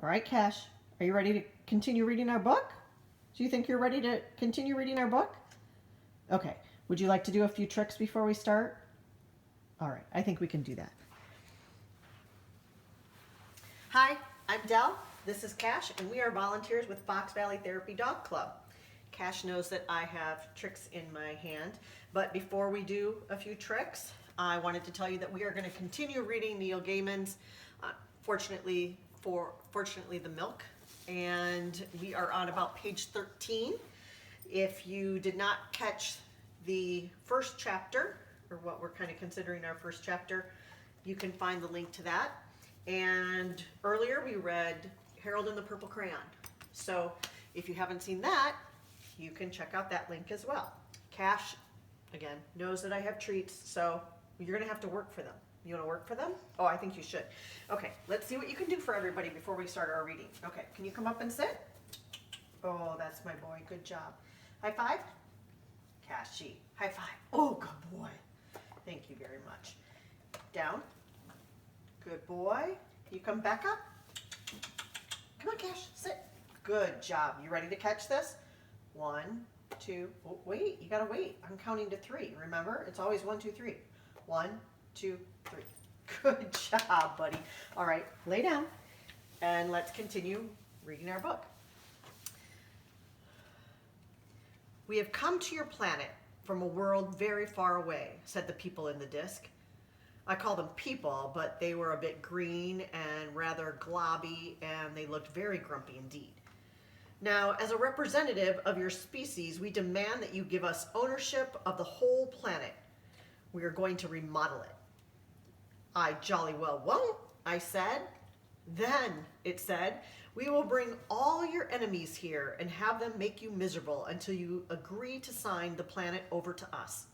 All right, Cash, are you ready to continue reading our book? Do you think you're ready to continue reading our book? Okay, would you like to do a few tricks before we start? All right, I think we can do that. Hi, I'm Dell. This is Cash, and we are volunteers with Fox Valley Therapy Dog Club. Cash knows that I have tricks in my hand, but before we do a few tricks, I wanted to tell you that we are going to continue reading Neil Gaiman's Fortunately the Milk, and we are on about page 13. If you did not catch the first chapter, or what we're kind of considering our first chapter, you can find the link to that. And earlier we read Harold and the Purple Crayon. So if you haven't seen that, you can check out that link as well. Cash, again, knows that I have treats, so you're going to have to work for them. You want to work for them? Oh, I think you should. Okay, let's see what you can do for everybody before we start our reading. Okay, can you come up and sit? Oh, that's my boy. Good job. High five? Cashy. High five. Oh, good boy. Thank you very much. Down. Good boy. Can you come back up? Come on, Cash. Sit. Good job. You ready to catch this? 1, 2. Oh, wait. You got to wait. I'm counting to 3. Remember? It's always 1, 2, 3. 1, 2, 3. Good job, buddy. All right, lay down and let's continue reading our book. We have come to your planet from a world very far away, said the people in the disc. I call them people, but they were a bit green and rather globby, and they looked very grumpy indeed. Now, as a representative of your species, we demand that you give us ownership of the whole planet. We are going to remodel it. I jolly well won't, I said. Then, it said, we will bring all your enemies here and have them make you miserable until you agree to sign the planet over to us.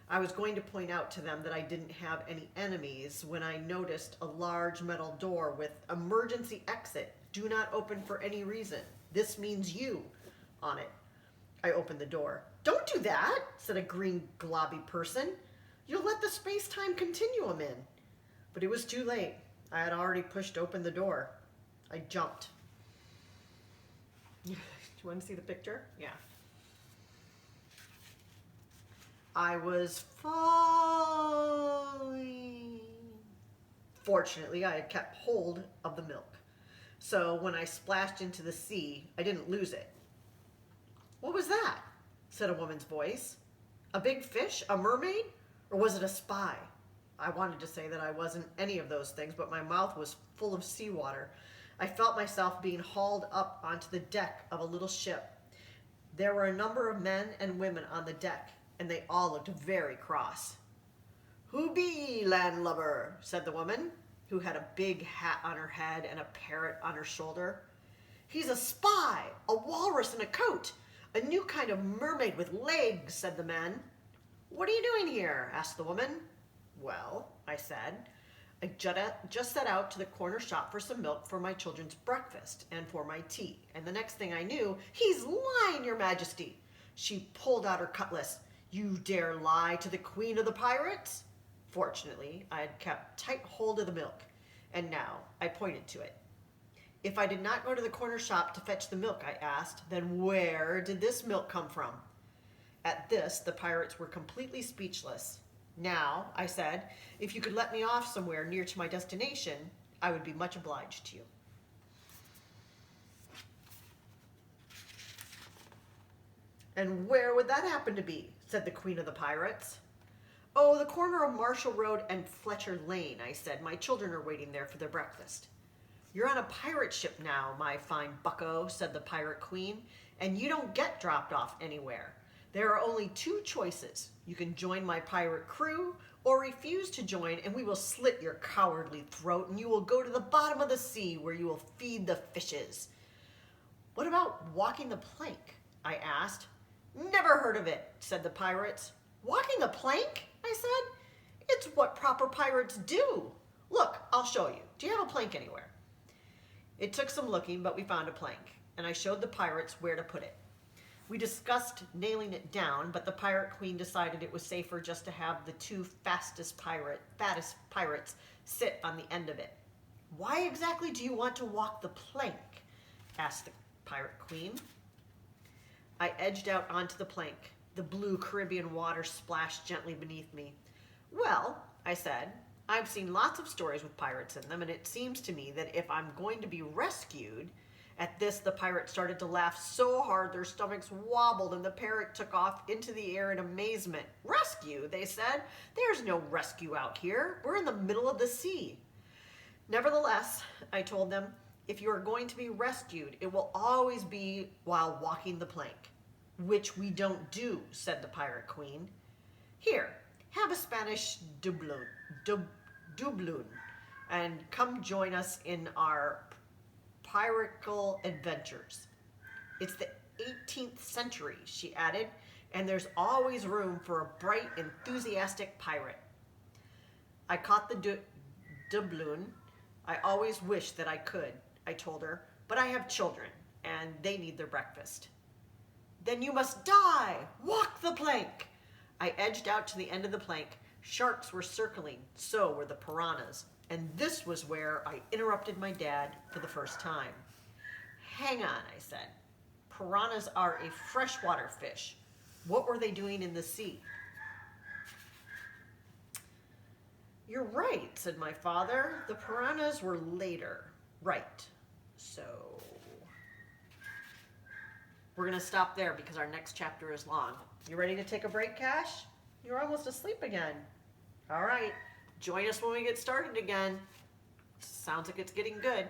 I was going to point out to them that I didn't have any enemies when I noticed a large metal door with emergency exit. Do not open for any reason. This means you on it. I opened the door. Don't do that, said a green globby person. You'll let the space-time continuum in. But it was too late. I had already pushed open the door. I jumped. Do you want to see the picture? Yeah. I was falling. Fortunately, I had kept hold of the milk. So when I splashed into the sea, I didn't lose it. What was that? Said a woman's voice. A big fish? A mermaid? Or was it a spy? I wanted to say that I wasn't any of those things, but my mouth was full of seawater. I felt myself being hauled up onto the deck of a little ship. There were a number of men and women on the deck, and they all looked very cross. Who be, landlubber? Said the woman, who had a big hat on her head and a parrot on her shoulder. He's a spy, a walrus in a coat, a new kind of mermaid with legs, said the men. What are you doing here? Asked the woman. Well, I said, I just set out to the corner shop for some milk for my children's breakfast and for my tea. And the next thing I knew, he's lying, your majesty. She pulled out her cutlass. You dare lie to the queen of the pirates? Fortunately, I had kept tight hold of the milk, and now I pointed to it. If I did not go to the corner shop to fetch the milk, I asked, then where did this milk come from? At this, the pirates were completely speechless. Now, I said, if you could let me off somewhere near to my destination, I would be much obliged to you. And where would that happen to be? Said the queen of the pirates. Oh, the corner of Marshall Road and Fletcher Lane, I said. My children are waiting there for their breakfast. You're on a pirate ship now, my fine bucko, said the pirate queen, and you don't get dropped off anywhere. There are only 2 choices. You can join my pirate crew or refuse to join, and we will slit your cowardly throat, and you will go to the bottom of the sea where you will feed the fishes. What about walking the plank? I asked. Never heard of it, said the pirates. Walking the plank? I said. It's what proper pirates do. Look, I'll show you. Do you have a plank anywhere? It took some looking, but we found a plank, and I showed the pirates where to put it. We discussed nailing it down, but the pirate queen decided it was safer just to have the 2 fattest pirates sit on the end of it. Why exactly do you want to walk the plank? Asked the pirate queen. I edged out onto the plank. The blue Caribbean water splashed gently beneath me. Well, I said, I've seen lots of stories with pirates in them, and it seems to me that if I'm going to be rescued... At this, the pirates started to laugh so hard their stomachs wobbled, and the parrot took off into the air in amazement. Rescue, they said. There's no rescue out here. We're in the middle of the sea. Nevertheless, I told them, if you are going to be rescued, it will always be while walking the plank. Which we don't do, said the pirate queen. Here, have a Spanish doubloon, and come join us in our piratical adventures. It's the 18th century, she added, and there's always room for a bright, enthusiastic pirate. I caught the doubloon. I always wish that I could, I told her, but I have children, and they need their breakfast. Then you must die! Walk the plank! I edged out to the end of the plank. Sharks were circling, so were the piranhas. And this was where I interrupted my dad for the first time. Hang on, I said. Piranhas are a freshwater fish. What were they doing in the sea? You're right, said my father. The piranhas were later. Right. So we're going to stop there because our next chapter is long. You ready to take a break, Cash? You're almost asleep again. All right. Join us when we get started again. Sounds like it's getting good.